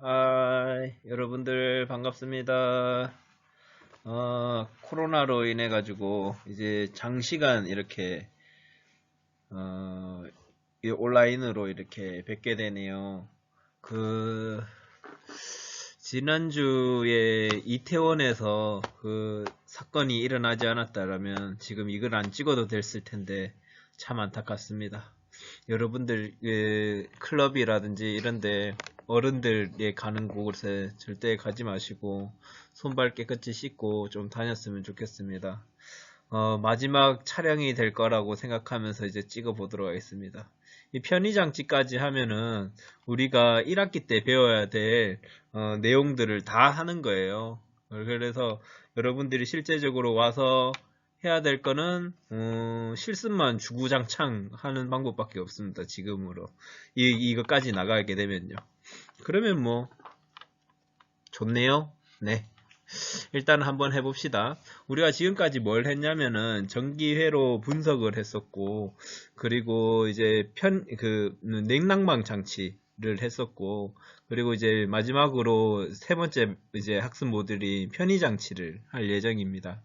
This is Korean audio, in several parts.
여러분들 반갑습니다. 코로나로 인해 가지고 이제 장시간 이렇게 이 온라인으로 이렇게 뵙게 되네요. 지난주에 이태원에서 그 사건이 일어나지 않았다라면 지금 이걸 안 찍어도 됐을 텐데 참 안타깝습니다. 여러분들 클럽이라든지 이런데 어른들이 가는 곳에 절대 가지 마시고 손발 깨끗이 씻고 좀 다녔으면 좋겠습니다. 마지막 촬영이 될 거라고 생각하면서 이제 찍어 보도록 하겠습니다. 이 편의장치까지 하면은 우리가 1학기 때 배워야 될 내용들을 다 하는 거예요. 그래서 여러분들이 실제적으로 와서 해야 될 거는 실습만 주구장창 하는 방법밖에 없습니다. 지금으로 이거까지 나가게 되면요. 그러면 뭐 좋네요. 네. 일단 한번 해봅시다. 우리가 지금까지 뭘 했냐면은 전기회로 분석을 했었고, 그리고 이제 냉난방 장치를 했었고, 그리고 이제 마지막으로 세 번째 이제 학습 모듈이 편의 장치를 할 예정입니다.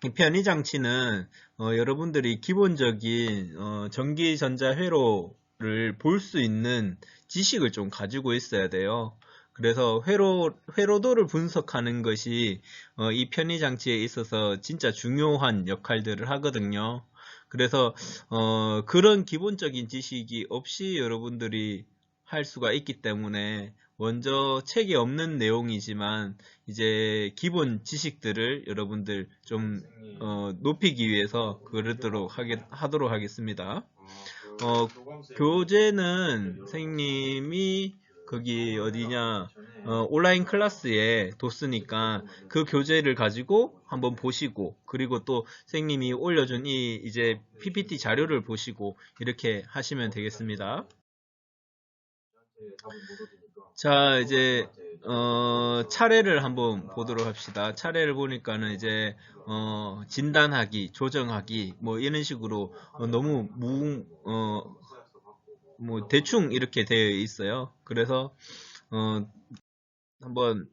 이 편의 장치는 여러분들이 기본적인 전기 전자 회로를 볼 수 있는 지식을 좀 가지고 있어야 돼요. 그래서 회로도를 분석하는 것이 이 편의 장치에 있어서 진짜 중요한 역할들을 하거든요. 그래서 그런 기본적인 지식이 없이 여러분들이 할 수가 있기 때문에 먼저 책에 없는 내용이지만 이제 기본 지식들을 여러분들 좀 높이기 위해서 하도록 하겠습니다. 교재는 선생님이 거기 어디냐 온라인 클래스에 뒀으니까 그 교재를 가지고 한번 보시고, 그리고 또 선생님이 올려준 이 이제 PPT 자료를 보시고 이렇게 하시면 되겠습니다. 자, 이제 차례를 한번 보도록 합시다. 차례를 보니까는 이제 진단하기, 조정하기 뭐 이런 식으로 너무 뭐 대충 이렇게 되어 있어요. 그래서 한번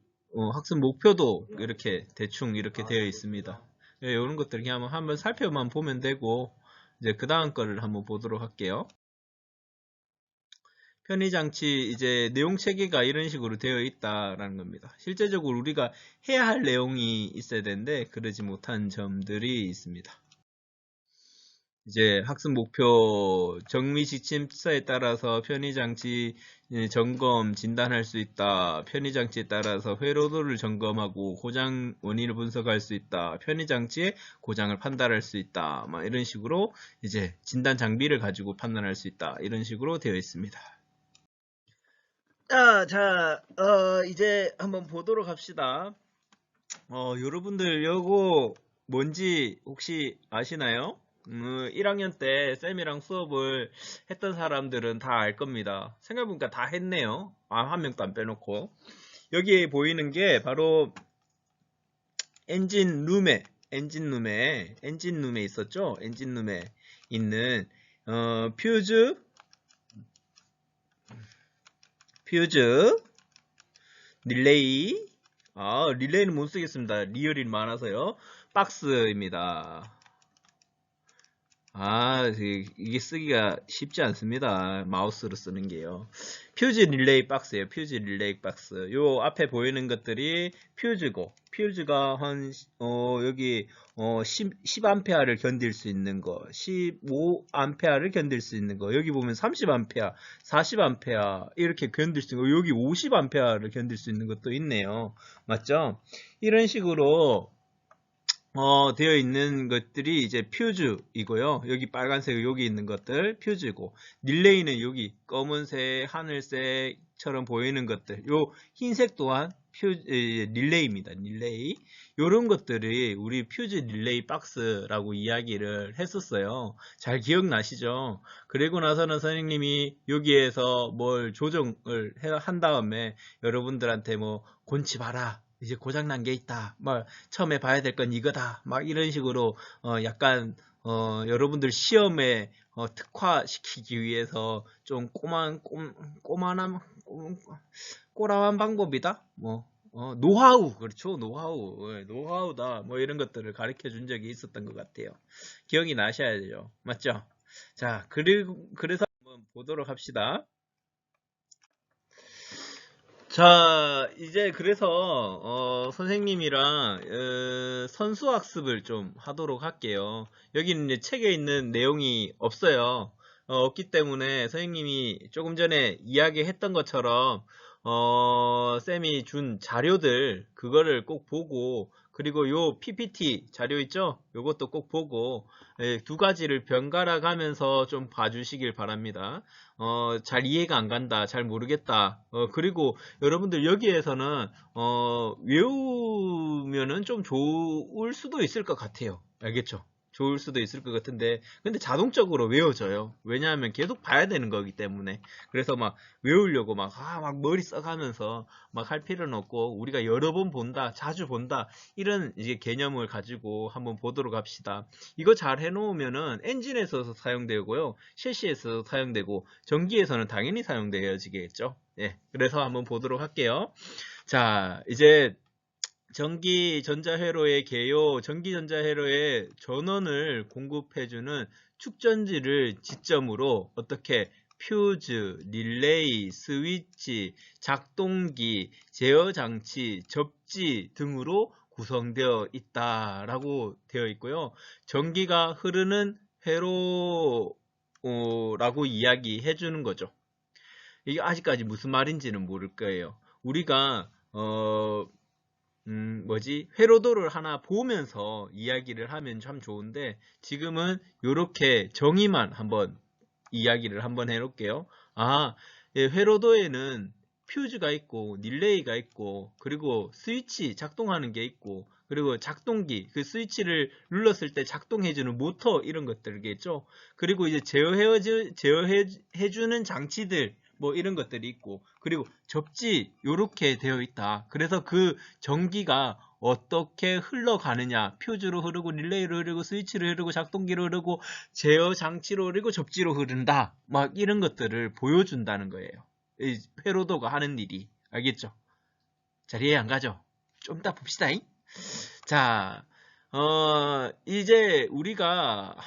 학습 목표도 이렇게 대충 이렇게 되어 있습니다. 예, 이런 것들 그냥 한번 살펴만 보면 되고, 이제 그 다음 거를 한번 보도록 할게요. 편의장치 이제 내용 체계가 이런 식으로 되어 있다라는 겁니다. 실제적으로 우리가 해야 할 내용이 있어야 되는데 그러지 못한 점들이 있습니다. 이제 학습 목표 정미 지침서에 따라서 편의장치 점검 진단할 수 있다. 편의장치에 따라서 회로도를 점검하고 고장 원인을 분석할 수 있다. 편의장치의 고장을 판단할 수 있다. 막 이런 식으로 이제 진단 장비를 가지고 판단할 수 있다. 이런 식으로 되어 있습니다. 이제 한번 보도록 합시다. 여러분들 요거 뭔지 혹시 아시나요? 1학년 때 쌤이랑 수업을 했던 사람들은 다 알 겁니다. 생각해보니까 다 했네요. 한 명도 안 빼놓고. 여기에 보이는 게 바로 엔진룸에 있었죠? 엔진룸에 있는 퓨즈, 릴레이. 릴레이는 못 쓰겠습니다. 리얼이 많아서요. 박스입니다. 이게 쓰기가 쉽지 않습니다. 마우스로 쓰는 게요. 퓨즈 릴레이 박스예요. 퓨즈 릴레이 박스. 요 앞에 보이는 것들이 퓨즈고, 퓨즈가 여기 10A를 견딜 수 있는 거, 15A를 견딜 수 있는 거, 여기 보면 30A, 40A 이렇게 견딜 수 있는 거, 여기 50A를 견딜 수 있는 것도 있네요. 맞죠? 이런 식으로 되어 있는 것들이 이제 퓨즈이고요. 여기 빨간색 여기 있는 것들 퓨즈고, 릴레이는 여기 검은색, 하늘색처럼 보이는 것들, 요 흰색 또한 릴레이입니다. 릴레이. 요런 것들이 우리 퓨즈 릴레이 박스라고 이야기를 했었어요. 잘 기억나시죠? 그리고 나서는 선생님이 여기에서 뭘 조정을 한 다음에 여러분들한테 뭐 곤치 봐라, 이제 고장난 게 있다, 막 처음에 봐야 될 건 이거다, 막 이런 식으로 약간 여러분들 시험에 특화시키기 위해서 좀 꼬라만 방법이다. 뭐 노하우, 그렇죠. 노하우, 노하우다. 뭐 이런 것들을 가르쳐 준 적이 있었던 것 같아요. 기억이 나셔야죠. 맞죠? 자, 그래서 한번 보도록 합시다. 자, 이제 그래서 선생님이랑 선수학습을 좀 하도록 할게요. 여기는 이제 책에 있는 내용이 없어요. 없기 때문에 선생님이 조금 전에 이야기했던 것처럼 쌤이 준 자료들 그거를 꼭 보고, 그리고 요 PPT 자료 있죠? 요것도 꼭 보고 두 가지를 번갈아 가면서 좀 봐주시길 바랍니다. 잘 이해가 안 간다, 잘 모르겠다. 그리고 여러분들 여기에서는 외우면은 좀 좋을 수도 있을 것 같아요. 알겠죠? 좋을 수도 있을 것 같은데, 근데 자동적으로 외워져요. 왜냐하면 계속 봐야 되는 거기 때문에. 그래서 막 외우려고 막 머리 써가면서 막 할 필요는 없고, 우리가 여러 번 본다, 자주 본다, 이런 이제 개념을 가지고 한번 보도록 합시다. 이거 잘 해놓으면은 엔진에서 사용되고요, 셰시에서 사용되고, 전기에서는 당연히 사용되어지겠죠. 예, 그래서 한번 보도록 할게요. 자, 이제 전기전자회로의 개요, 전기전자회로의 전원을 공급해주는 축전지를 지점으로 어떻게 퓨즈, 릴레이, 스위치, 작동기, 제어장치, 접지 등으로 구성되어 있다라고 되어 있고요. 전기가 흐르는 회로라고 이야기해 주는 거죠. 이게 아직까지 무슨 말인지는 모를 거예요. 우리가 회로도를 하나 보면서 이야기를 하면 참 좋은데, 지금은 이렇게 정의만 한번 이야기를 한번 해놓을게요. 예, 회로도에는 퓨즈가 있고, 릴레이가 있고, 그리고 스위치 작동하는 게 있고, 그리고 작동기, 그 스위치를 눌렀을 때 작동해주는 모터, 이런 것들이겠죠. 그리고 이제 제어해주는 장치들, 뭐 이런 것들이 있고, 그리고 접지 요렇게 되어 있다. 그래서 그 전기가 어떻게 흘러가느냐, 퓨즈로 흐르고, 릴레이로 흐르고, 스위치로 흐르고, 작동기로 흐르고, 제어 장치로 흐르고, 접지로 흐른다, 막 이런 것들을 보여준다는 거예요. 이 회로도가 하는 일이. 알겠죠? 잘 이해 안 가죠? 좀 이따 봅시다잉. 자, 이제 우리가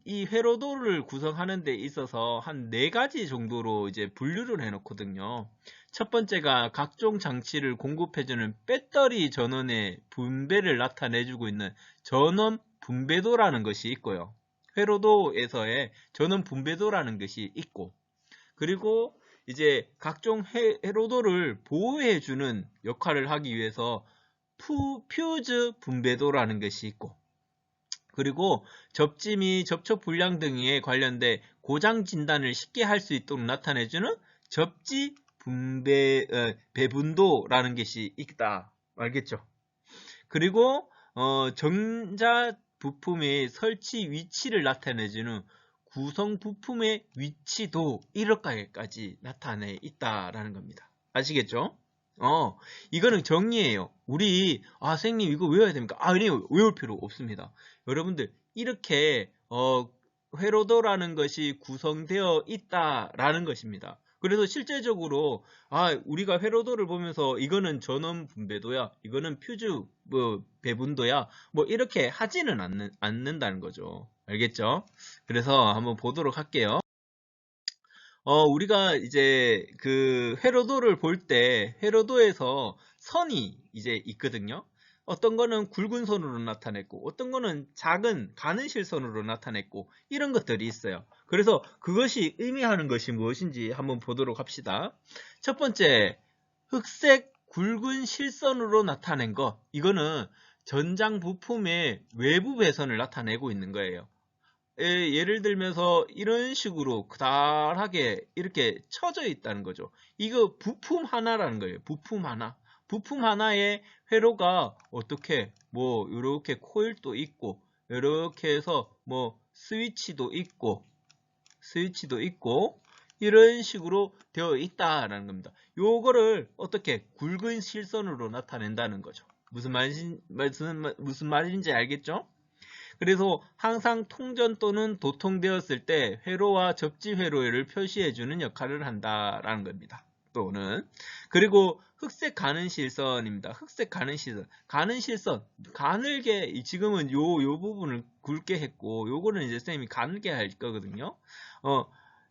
이 회로도를 구성하는 데 있어서 한 4가지 정도로 이제 분류를 해놓거든요. 첫 번째가 각종 장치를 공급해주는 배터리 전원의 분배를 나타내주고 있는 전원 분배도라는 것이 있고요. 회로도에서의 전원 분배도라는 것이 있고, 그리고 이제 각종 회로도를 보호해주는 역할을 하기 위해서 퓨즈 분배도라는 것이 있고, 그리고 접지 및 접촉 불량 등에 관련된 고장 진단을 쉽게 할 수 있도록 나타내주는 접지 배분도라는 것이 있다. 알겠죠? 그리고 전자 부품의 설치 위치를 나타내주는 구성 부품의 위치도 이렇게까지 나타내 있다라는 겁니다. 아시겠죠? 이거는 정리예요. 우리, 선생님 이거 외워야 됩니까? 아니요, 외울 필요 없습니다. 여러분들, 이렇게, 회로도라는 것이 구성되어 있다라는 것입니다. 그래서 실제적으로, 우리가 회로도를 보면서 이거는 전원 분배도야, 이거는 퓨즈, 배분도야, 뭐, 이렇게 하지는 않는다는 거죠. 알겠죠? 그래서 한번 보도록 할게요. 우리가 이제 그 회로도를 볼 때 회로도에서 선이 이제 있거든요. 어떤 거는 굵은 선으로 나타냈고, 어떤 거는 작은 가는 실선으로 나타냈고, 이런 것들이 있어요. 그래서 그것이 의미하는 것이 무엇인지 한번 보도록 합시다. 첫 번째, 흑색 굵은 실선으로 나타낸 거, 이거는 전장 부품의 외부 배선을 나타내고 있는 거예요. 예를 들면서 이런 식으로 그달하게 이렇게 쳐져 있다는 거죠. 이거 부품 하나라는 거예요. 부품 하나. 부품 하나에 회로가 어떻게 뭐 이렇게 코일도 있고, 이렇게 해서 뭐 스위치도 있고 이런 식으로 되어 있다라는 겁니다. 요거를 어떻게 굵은 실선으로 나타낸다는 거죠. 무슨 말인지 알겠죠? 그래서 항상 통전 또는 도통되었을 때 회로와 접지 회로를 표시해주는 역할을 한다라는 겁니다. 작도는. 그리고 흑색 가는 실선입니다. 흑색 가는 실선. 가는 실선. 가늘게, 지금은 요 부분을 굵게 했고, 요거는 이제 선생님이 가늘게 할 거거든요.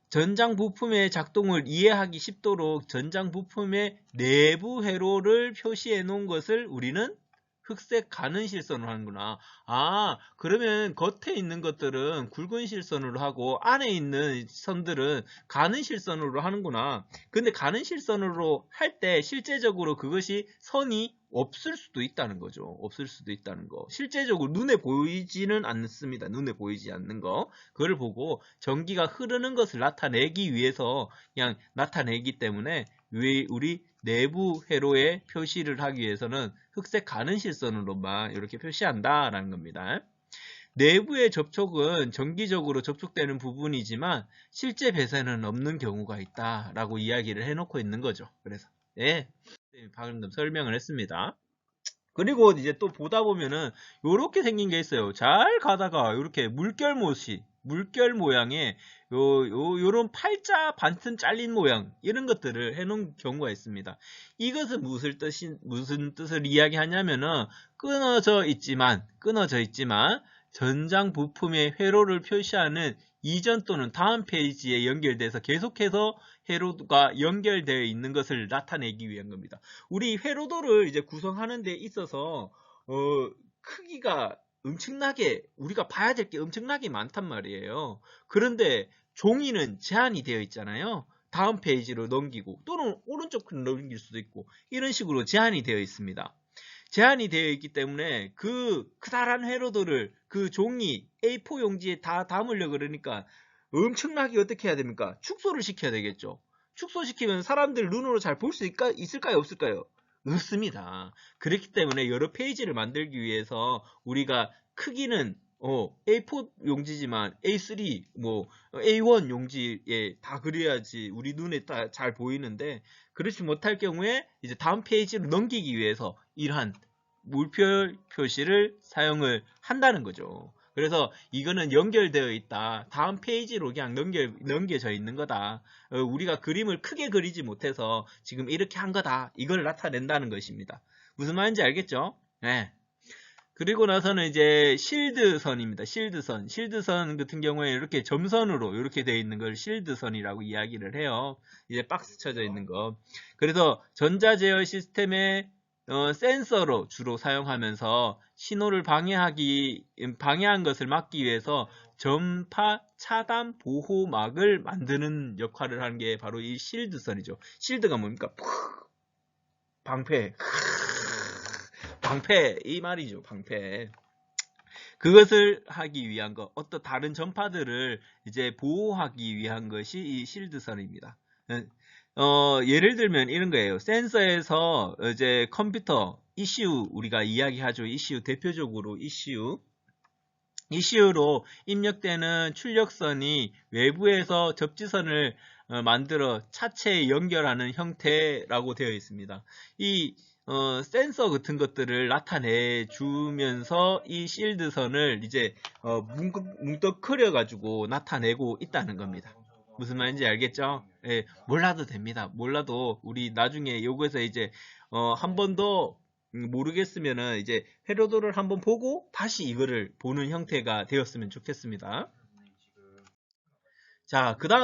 전장 부품의 작동을 이해하기 쉽도록 전장 부품의 내부 회로를 표시해 놓은 것을 우리는 흑색 가는 실선으로 하는구나. 그러면 겉에 있는 것들은 굵은 실선으로 하고 안에 있는 선들은 가는 실선으로 하는구나. 근데 가는 실선으로 할 때 실제적으로 그것이 선이 없을 수도 있다는 거죠. 없을 수도 있다는 거. 실제적으로 눈에 보이지는 않습니다. 눈에 보이지 않는 거. 그걸 보고 전기가 흐르는 것을 나타내기 위해서 그냥 나타내기 때문에 우리 내부 회로에 표시를 하기 위해서는 흑색 가는 실선으로만 이렇게 표시한다라는 겁니다. 내부의 접촉은 정기적으로 접촉되는 부분이지만 실제 배선은 없는 경우가 있다라고 이야기를 해놓고 있는 거죠. 그래서 방금 설명을 했습니다. 그리고 이제 또 보다 보면은 요렇게 생긴 게 있어요. 잘 가다가 요렇게 물결 모양의 요런 팔자 반틈 잘린 모양 이런 것들을 해놓은 경우가 있습니다. 이것은 무슨 뜻을 이야기하냐면은 끊어져 있지만 전장 부품의 회로를 표시하는 이전 또는 다음 페이지에 연결돼서 계속해서 회로가 연결되어 있는 것을 나타내기 위한 겁니다. 우리 회로도를 이제 구성하는 데 있어서 크기가 엄청나게 우리가 봐야 될 게 엄청나게 많단 말이에요. 그런데 종이는 제한이 되어 있잖아요. 다음 페이지로 넘기고 또는 오른쪽으로 넘길 수도 있고 이런 식으로 제한이 되어 있습니다. 제한이 되어 있기 때문에 그 크다란 회로도를 그 종이 A4 용지에 다 담으려 그러니까 엄청나게 어떻게 해야 됩니까? 축소를 시켜야 되겠죠. 축소시키면 사람들 눈으로 잘 볼 수 있을까요? 없을까요? 없습니다. 그렇기 때문에 여러 페이지를 만들기 위해서 우리가 크기는 A4 용지지만 A3, A1 용지에 다 그려야지 우리 눈에 잘 보이는데 그렇지 못할 경우에 이제 다음 페이지로 넘기기 위해서 이러한 물표 표시를 사용을 한다는 거죠. 그래서 이거는 연결되어 있다. 다음 페이지로 그냥 넘겨져 있는 거다. 우리가 그림을 크게 그리지 못해서 지금 이렇게 한 거다. 이걸 나타낸다는 것입니다. 무슨 말인지 알겠죠? 네. 그리고 나서는 이제 실드선입니다. 실드선 같은 경우에 이렇게 점선으로 이렇게 되어 있는 걸 실드선이라고 이야기를 해요. 이제 박스 쳐져 있는 거. 그래서 전자제어 시스템의 센서로 주로 사용하면서 신호를 방해한 것을 막기 위해서 전파 차단 보호막을 만드는 역할을 하는 게 바로 이 실드선이죠. 실드가 뭡니까? 방패 이 말이죠. 방패. 그것을 하기 위한 것, 어떤 다른 전파들을 이제 보호하기 위한 것이 이 실드선입니다. 예를 들면 이런 거예요. 센서에서 이제 컴퓨터 ECU 우리가 이야기하죠. ECU 대표적으로 ECU로 입력되는 출력선이 외부에서 접지선을 만들어 차체에 연결하는 형태라고 되어 있습니다. 이 센서 같은 것들을 나타내 주면서 이 실드선을 이제 뭉떡거려 가지고 나타내고 있다는 겁니다. 무슨 말인지 알겠죠? 예, 몰라도 됩니다. 몰라도 우리 나중에 요거에서 이제 한 번 더 모르겠으면은 이제 회로도를 한번 보고 다시 이거를 보는 형태가 되었으면 좋겠습니다. 자, 그 다음